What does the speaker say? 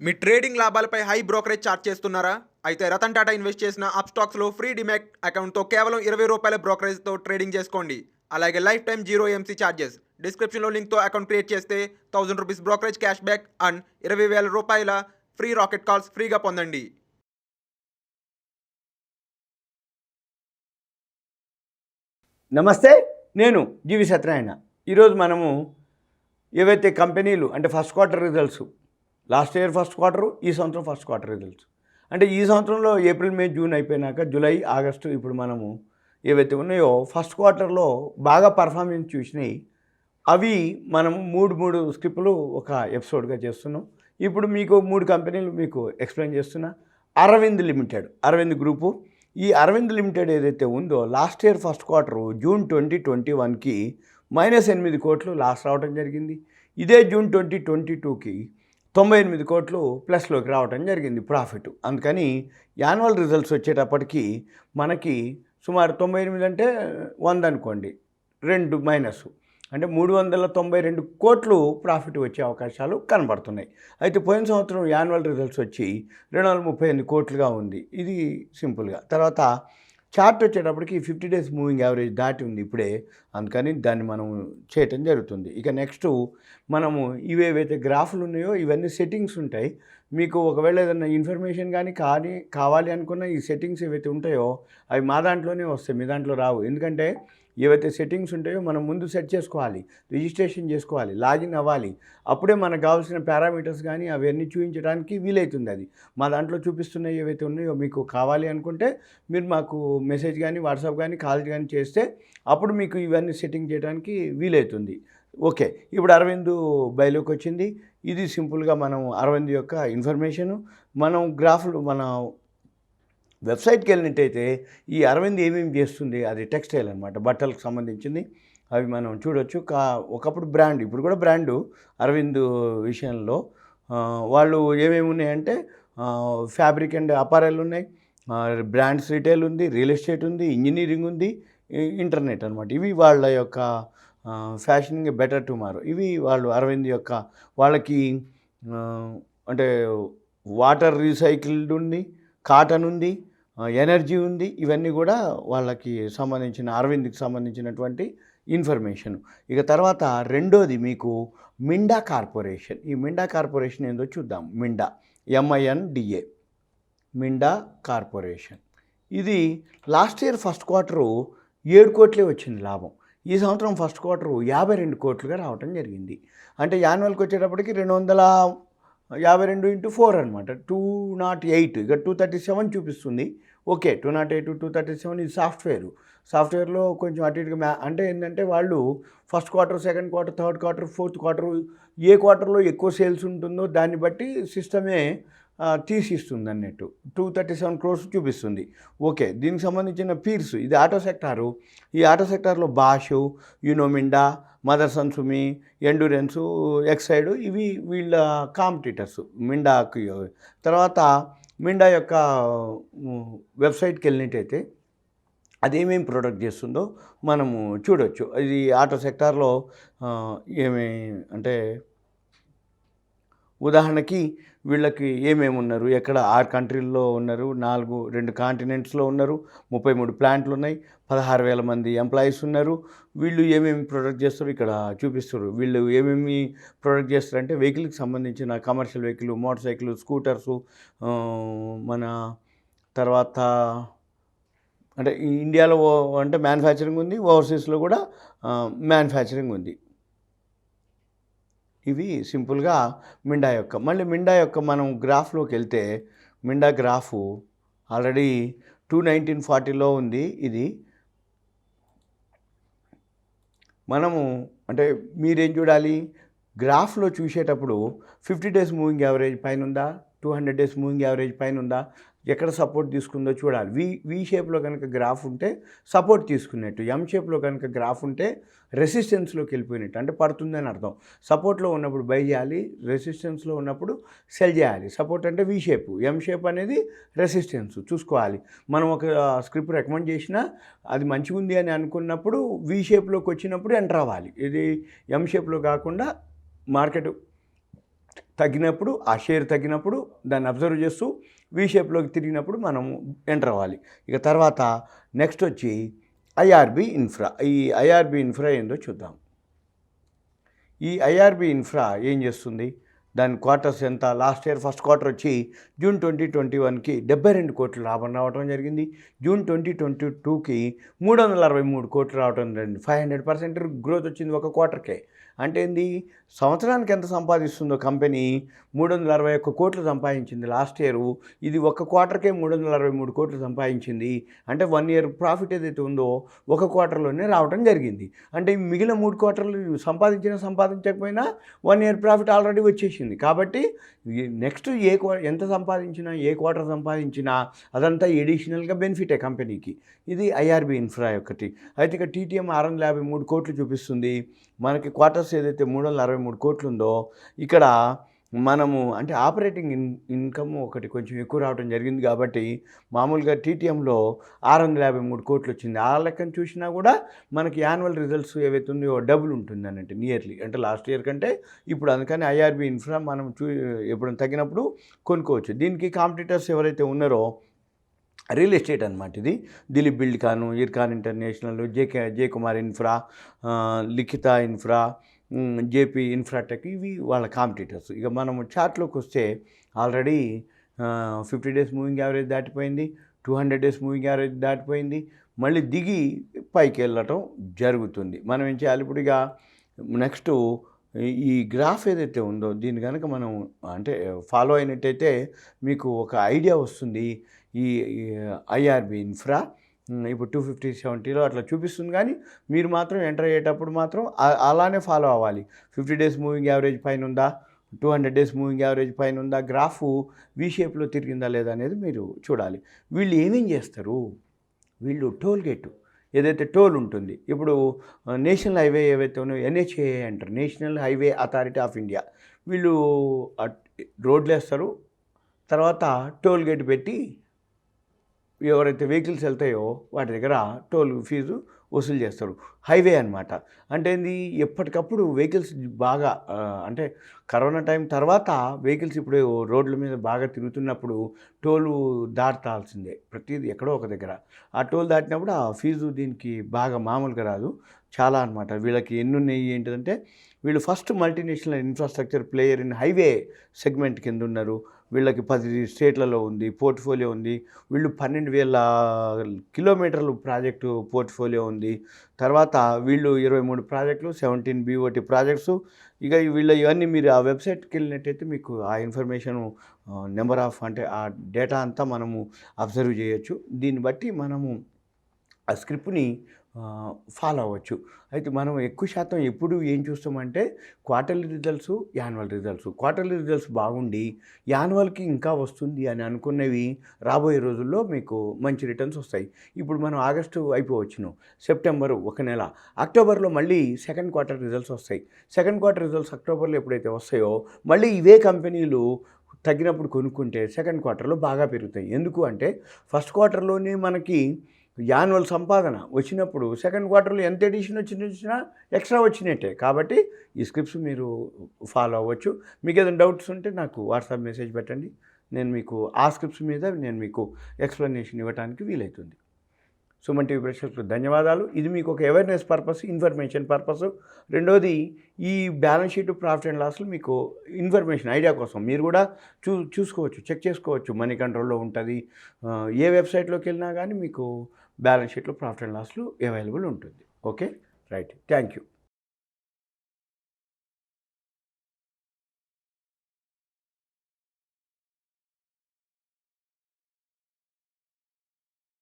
మీ trading లాభాలపై high brokerage charge చేస్తున్నారా? అయితే రతన్ టాటా ఇన్వెస్ట్ చేసిన అప్స్టాక్స్లో ఫ్రీ డిమాట్ అకౌంట్తో కేవలం ₹20 బ్రోకరేజ్తో ట్రేడింగ్ చేసుకోండి. అలాగే life time zero MC charges. డిస్క్రిప్షన్లో లింక్తో అకౌంట్ క్రియేట్ చేస్తే ₹1000 brokerage cash back and ₹20,000 free rocket calls ఫ్రీగా పొందండి. నమస్తే, నేను GVSatyanarayana. ఈరోజు మనము ఏవైతే కంపెనీలు అంటే first quarter results, last year first quarter, ఈ సంవత్సరం ఫస్ట్ క్వార్టర్ రిజల్ట్స్, అంటే ఈ సంవత్సరంలో ఏప్రిల్, మే, జూన్ అయిపోయినాక జూలై, ఆగస్టు ఇప్పుడు మనము ఏవైతే ఉన్నాయో ఫస్ట్ క్వార్టర్లో బాగా పర్ఫార్మెన్స్ చూసినాయి. అవి మనము మూడు స్క్రిప్టులు ఒక ఎపిసోడ్గా చేస్తున్నాం. ఇప్పుడు మీకు 3 కంపెనీలు మీకు ఎక్స్ప్లెయిన్ చేస్తున్నా. Arvind limited, Arvind group. ఈ అరవింద్ లిమిటెడ్ ఏదైతే ఉందో last year first quarter June 2021కి -8 కోట్లు లాస్ రావడం జరిగింది. ఇదే జూన్ 2022కి 98 కోట్లు ప్లస్లోకి రావడం జరిగింది ప్రాఫిట్. అందుకని యాన్యువల్ రిజల్ట్స్ వచ్చేటప్పటికి మనకి సుమారు 98 అంటే 100 అనుకోండి, 2 మైనస్ అంటే 392 కోట్లు ప్రాఫిట్ వచ్చే అవకాశాలు కనబడుతున్నాయి. అయితే పోయిన సంవత్సరం యాన్యువల్ రిజల్ట్స్ వచ్చి 238 కోట్లుగా ఉంది. ఇది సింపుల్గా. తర్వాత చార్ట్ వచ్చేటప్పటికి 50 డేస్ మూవింగ్ యావరేజ్ దాటి ఉంది ఇప్పుడే, అందుకని దాన్ని మనం చేయటం జరుగుతుంది. ఇక నెక్స్ట్ మనము ఇవేవైతే గ్రాఫ్లు ఉన్నాయో ఇవన్నీ సెట్టింగ్స్ ఉంటాయి. మీకు ఒకవేళ ఏదైనా ఇన్ఫర్మేషన్ కానీ కావాలి అనుకున్న ఈ సెట్టింగ్స్ ఏవైతే ఉంటాయో అవి మా దాంట్లోనే వస్తాయి, మీ దాంట్లో రావు. ఎందుకంటే ఏవైతే సెట్టింగ్స్ ఉంటాయో మనం ముందు సెట్ చేసుకోవాలి, రిజిస్ట్రేషన్ చేసుకోవాలి, లాగిన్ అవ్వాలి. అప్పుడే మనకు కావాల్సిన పారామీటర్స్ కానీ అవన్నీ చూపించడానికి వీలవుతుంది. అది మా దాంట్లో చూపిస్తున్నాయి ఏవైతే ఉన్నాయో మీకు కావాలి అనుకుంటే మీరు మాకు మెసేజ్ కానీ, వాట్సాప్ కానీ, కాల్ కానీ చేస్తే అప్పుడు మీకు ఇవన్నీ సెట్టింగ్ చేయడానికి వీలవుతుంది. ఓకే, ఇప్పుడు అరవింద్ బైలోకి వచ్చింది. ఇది సింపుల్గా మనం అరవింద్ యొక్క ఇన్ఫర్మేషను. మనం గ్రాఫ్లు మన వెబ్సైట్కి వెళ్ళినట్టయితే ఈ అరవింద్ ఏమేమి చేస్తుంది, అది టెక్స్టైల్ అనమాట, బట్టలకు సంబంధించింది. అవి మనం చూడొచ్చు. ఒకప్పుడు బ్రాండ్, ఇప్పుడు కూడా బ్రాండు అరవింద్ విషయంలో. వాళ్ళు ఏమేమి ఉన్నాయంటే ఫ్యాబ్రిక్ అండ్ అపారెల్ ఉన్నాయి, బ్రాండ్స్ రిటైల్ ఉంది, రియల్ ఎస్టేట్ ఉంది, ఇంజనీరింగ్ ఉంది, ఇంటర్నెట్ అనమాట. ఇవి వాళ్ళ యొక్క ఫ్యాషనింగ్ బెటర్ టుమారో. ఇవి వాళ్ళు అరవింద్ యొక్క వాళ్ళకి అంటే వాటర్ రీసైకిల్డ్ ఉంది, కాటన్ ఉంది, ఎనర్జీ ఉంది. ఇవన్నీ కూడా వాళ్ళకి సంబంధించిన అరవింద్కి సంబంధించినటువంటి ఇన్ఫర్మేషన్. ఇక తర్వాత రెండోది మీకు మిండా కార్పొరేషన్. ఈ మిండా కార్పొరేషన్ ఏందో చూద్దాం. Minda, MINDA, Minda corporation. ఇది లాస్ట్ ఇయర్ ఫస్ట్ క్వార్టరు 7 కోట్లే వచ్చింది లాభం. ఈ సంవత్సరం ఫస్ట్ క్వార్టరు 52 కోట్లుగా రావటం జరిగింది. అంటే యాన్యువల్కి వచ్చేటప్పటికి 252 × 4 అనమాట, 208. ఇక 237 చూపిస్తుంది. ఓకే, 208, 237 ఇది సాఫ్ట్వేర్లో కొంచెం అటు ఇటుగా అంటే ఏంటంటే వాళ్ళు first quarter, second quarter, third quarter, fourth quarter, ఏ క్వార్టర్లో ఎక్కువ సేల్స్ ఉంటుందో దాన్ని బట్టి సిస్టమే తీసిస్తుంది అన్నట్టు. 237 crores చూపిస్తుంది. ఓకే, దీనికి సంబంధించిన పీర్స్, ఇది ఆటో సెక్టారు. ఈ ఆటో సెక్టార్లో బాషు, మిండా, మదర్సన్ సుమి, ఎండూరెన్సు, ఎక్సైడ్, ఇవి వీళ్ళ కాంపిటీటర్స్ మిండాకి. తర్వాత మిండా యొక్క వెబ్సైట్కి వెళ్ళినట్టయితే అదేమేమి ప్రొడక్ట్ చేస్తుందో మనము చూడవచ్చు. ఇది ఆటో సెక్టార్లో ఏమి అంటే ఉదాహరణకి వీళ్ళకి ఏమేమి ఉన్నారు, ఎక్కడ 6 కంట్రీల్లో ఉన్నారు, 2 కాంటినెంట్స్లో ఉన్నారు, 33 ప్లాంట్లు ఉన్నాయి, 16,000 మంది ఎంప్లాయీస్ ఉన్నారు. వీళ్ళు ఏమేమి ప్రొడక్ట్ చేస్తారు ఇక్కడ చూపిస్తారు. వీళ్ళు ఏమేమి ప్రొడక్ట్ చేస్తారంటే వెహికల్కి సంబంధించిన కమర్షియల్ వెహికల్, మోటార్ సైకిల్, స్కూటర్సు, మన తర్వాత అంటే ఇండియాలో అంటే మ్యానుఫ్యాక్చరింగ్ ఉంది, ఓవర్సీస్లో కూడా మ్యానుఫ్యాక్చరింగ్ ఉంది. ఇవి సింపుల్గా మిండా యొక్క. మళ్ళీ మిండా యొక్క మనం గ్రాఫ్లోకి వెళ్తే మిండా గ్రాఫు ఆల్రెడీ 219.40లో ఉంది. ఇది మనము అంటే మీరేం చూడాలి, గ్రాఫ్లో చూసేటప్పుడు 50 డేస్ మూవింగ్ యావరేజ్ పైన ఉందా, 200 డేస్ మూవింగ్ యావరేజ్ పైన ఉందా, ఎక్కడ సపోర్ట్ తీసుకుందో చూడాలి. వి షేప్లో కనుక గ్రాఫ్ ఉంటే సపోర్ట్ తీసుకున్నట్టు, ఎం షేప్లో కనుక గ్రాఫ్ ఉంటే రెసిస్టెన్స్లోకి వెళ్ళిపోయినట్టు, అంటే పడుతుందని అర్థం. సపోర్ట్లో ఉన్నప్పుడు బై చేయాలి, రెసిస్టెన్స్లో ఉన్నప్పుడు సెల్ చేయాలి. సపోర్ట్ అంటే వి షేప్, ఎం షేప్ అనేది రెసిస్టెన్స్ చూసుకోవాలి. మనం ఒక స్క్రిప్ట్ రికమెండ్ చేసినా అది మంచిగా ఉంది అని అనుకున్నప్పుడు వి షేప్లోకి వచ్చినప్పుడు ఎంటర్ అవ్వాలి. ఇది ఎం షేప్లో కాకుండా మార్కెట్ తగ్గినప్పుడు ఆ షేర్ తగ్గినప్పుడు దాన్ని అబ్జర్వ్ చేస్తూ వి షేప్లోకి తిరిగినప్పుడు మనం ఎంటర్ అవ్వాలి. ఇక తర్వాత నెక్స్ట్ వచ్చి ఐఆర్బి ఇన్ఫ్రా. ఈ ఐఆర్బి ఇన్ఫ్రా ఏందో చూద్దాం. ఈ ఐఆర్బి ఇన్ఫ్రా ఏం చేస్తుంది, దాని క్వార్టర్స్ ఎంత, లాస్ట్ ఇయర్ ఫస్ట్ క్వార్టర్ వచ్చి జూన్ 2021కి 72 కోట్లు లాభం రావడం జరిగింది. జూన్ 2022కి 363 కోట్లు రావడం జరిగింది. 500% గ్రోత్ వచ్చింది ఒక క్వార్టర్కే. అంటే ఏంది, సంవత్సరానికి ఎంత సంపాదిస్తుందో కంపెనీ 361 కోట్లు సంపాదించింది లాస్ట్ ఇయరు. ఇది ఒక క్వార్టర్కే 363 కోట్లు సంపాదించింది. అంటే 1 ఇయర్ ప్రాఫిట్ ఏదైతే ఉందో ఒక క్వార్టర్లోనే రావడం జరిగింది. అంటే మిగిలిన 3 క్వార్టర్లు సంపాదించకపోయినా 1 ఇయర్ ప్రాఫిట్ ఆల్రెడీ వచ్చేసింది. కాబట్టి నెక్స్ట్ ఎంత సంపాదించినా, ఏ క్వార్టర్ సంపాదించినా అదంతా ఎడిషనల్గా బెనిఫిటే కంపెనీకి. ఇది ఐఆర్బి ఇన్ఫ్రా ఒకటి. అయితే ఇక టీటీఎం 653 కోట్లు చూపిస్తుంది. మనకి క్వార్టర్స్ ఏదైతే 363 కోట్లు ఉందో ఇక్కడ మనము అంటే ఆపరేటింగ్ ఇన్కమ్ ఒకటి కొంచెం ఎక్కువ రావడం జరిగింది. కాబట్టి మామూలుగా టీటీఎంలో 653 కోట్లు వచ్చింది. ఆ లెక్కను చూసినా కూడా మనకి యాన్యువల్ రిజల్ట్స్ ఏవైతే ఉన్నాయో డబుల్ ఉంటుంది అన్నట్టు నియర్లీ, అంటే లాస్ట్ ఇయర్ కంటే ఇప్పుడు. అందుకని ఐఆర్బి ఇన్ఫ్రా మనం ఎప్పుడైనా తగ్గినప్పుడు కొనుక్కోవచ్చు. దీనికి కాంపిటీటర్స్ ఎవరైతే ఉన్నారో రియల్ ఎస్టేట్ అనమాట. ఇది దిలీప్ బిల్డ్కాను, ఇర్కాన్ ఇంటర్నేషనల్, జే కుమార్ ఇన్ఫ్రా, లిఖిత ఇన్ఫ్రా, జేపీ ఇన్ఫ్రాటెక్, ఇవి వాళ్ళ కాంపిటీటర్స్. ఇక మనం చార్ట్లోకి వస్తే ఆల్రెడీ 50 డేస్ మూవింగ్ యావరేజ్ దాటిపోయింది, 200 డేస్ మూవింగ్ యావరేజ్ దాటిపోయింది, మళ్ళీ దిగి పైకి వెళ్ళటం జరుగుతుంది. మనం ఏం చేయాలి ఇప్పుడు, ఇక నెక్స్ట్ ఈ గ్రాఫ్ ఏదైతే ఉందో దీన్ని కనుక మనం అంటే ఫాలో అయినట్టయితే మీకు ఒక ఐడియా వస్తుంది. ఈ ఐఆర్బి ఇన్ఫ్రా ఇప్పుడు 250-70లో అట్లా చూపిస్తుంది. కానీ మీరు మాత్రం ఎంటర్ అయ్యేటప్పుడు మాత్రం అలానే ఫాలో అవ్వాలి. 50 డేస్ మూవింగ్ యావరేజ్ పైన ఉందా, 200 డేస్ మూవింగ్ యావరేజ్ పైన ఉందా, గ్రాఫ్ వి షేప్లో తిరిగిందా లేదా అనేది మీరు చూడాలి. వీళ్ళు ఏమేం చేస్తారు, వీళ్ళు టోల్ గేటు ఏదైతే టోల్ ఉంటుంది, ఇప్పుడు నేషనల్ హైవే ఏవైతే ఉన్నాయో ఎన్హెచ్ఏ అంటారు, national highway authority of India. వీళ్ళు రోడ్లు వేస్తారు, తర్వాత టోల్ గేట్ పెట్టి ఎవరైతే వెహికల్స్ వెళ్తాయో వాటి దగ్గర టోల్ ఫీజు వసూలు చేస్తారు. హైవే అనమాట. అంటే ఏంది, ఎప్పటికప్పుడు వెహికల్స్ బాగా అంటే కరోనా టైం తర్వాత వెహికల్స్ ఇప్పుడు రోడ్ల మీద బాగా తిరుగుతున్నప్పుడు టోలు దాటాల్సిందే, ప్రతిదీ ఎక్కడో ఒక దగ్గర. ఆ టోల్ దాటినప్పుడు ఆ ఫీజు దీనికి బాగా మామూలుగా రాదు, చాలా అనమాట. వీళ్ళకి ఎన్ని ఉన్నాయి ఏంటిదంటే, వీళ్ళు first multinational infrastructure player in highway segment కింద ఉన్నారు. వీళ్ళకి 10 స్టేట్లలో ఉంది పోర్ట్ఫోలియో ఉంది. వీళ్ళు 12,000 కిలోమీటర్లు ప్రాజెక్టు పోర్ట్ఫోలియో ఉంది. తర్వాత వీళ్ళు 23 ప్రాజెక్టులు, 17 BOT ప్రాజెక్ట్స్. ఇక ఇవన్నీ మీరు ఆ వెబ్సైట్కి వెళ్ళినట్టయితే మీకు ఆ ఇన్ఫర్మేషను నెంబర్ ఆఫ్ అంటే ఆ డేటా అంతా మనము అబ్జర్వ్ చేయొచ్చు. దీన్ని బట్టి మనము ఆ స్క్రిప్ట్ని ఫాలో అవ్వచ్చు. అయితే మనం ఎక్కువ శాతం ఎప్పుడు ఏం చూస్తామంటే quarterly results, annual results. Quarterly results బాగుండి యాన్యువల్కి ఇంకా వస్తుంది అని అనుకున్నవి రాబోయే రోజుల్లో మీకు మంచి రిటర్న్స్ వస్తాయి. ఇప్పుడు మనం ఆగస్టు అయిపోవచ్చును, సెప్టెంబరు ఒక నెల, అక్టోబర్లో మళ్ళీ సెకండ్ క్వార్టర్ రిజల్ట్స్ వస్తాయి. సెకండ్ క్వార్టర్ రిజల్ట్స్ అక్టోబర్లో ఎప్పుడైతే వస్తాయో మళ్ళీ ఇవే కంపెనీలు తగ్గినప్పుడు కొనుక్కుంటే సెకండ్ క్వార్టర్లో బాగా పెరుగుతాయి. ఎందుకు అంటే ఫస్ట్ క్వార్టర్లోనే మనకి యాన్యువల్ సంపాదన వచ్చినప్పుడు సెకండ్ క్వార్టర్లో ఎంత ఎడిషన్ వచ్చినా ఎక్స్ట్రా వచ్చినట్టే. కాబట్టి ఈ స్క్రిప్ట్స్ మీరు ఫాలో అవ్వచ్చు. మీకు ఏదైనా డౌట్స్ ఉంటే నాకు వాట్సాప్ మెసేజ్ పెట్టండి, నేను మీకు ఆ స్క్రిప్ట్స్ మీద నేను మీకు ఎక్స్ప్లెనేషన్ ఇవ్వడానికి వీలవుతుంది. సుమన్ టీవీ ప్రేక్షకులకు ధన్యవాదాలు. ఇది మీకు ఒక అవేర్నెస్ పర్పస్, ఇన్ఫర్మేషన్ పర్పస్. రెండోది, ఈ బ్యాలెన్స్ షీట్, ప్రాఫిట్ అండ్ లాస్లు మీకు ఇన్ఫర్మేషన్ ఐడియా కోసం మీరు కూడా చూసుకోవచ్చు, చెక్ చేసుకోవచ్చు. మనీ కంట్రోల్లో ఉంటుంది. ఏ వెబ్సైట్లోకి వెళ్ళినా కానీ మీకు బ్యాలెన్స్ షీట్లో ప్రాఫిట్ అండ్ లాస్లు అవైలబుల్ ఉంటుంది. Okay, right, thank you.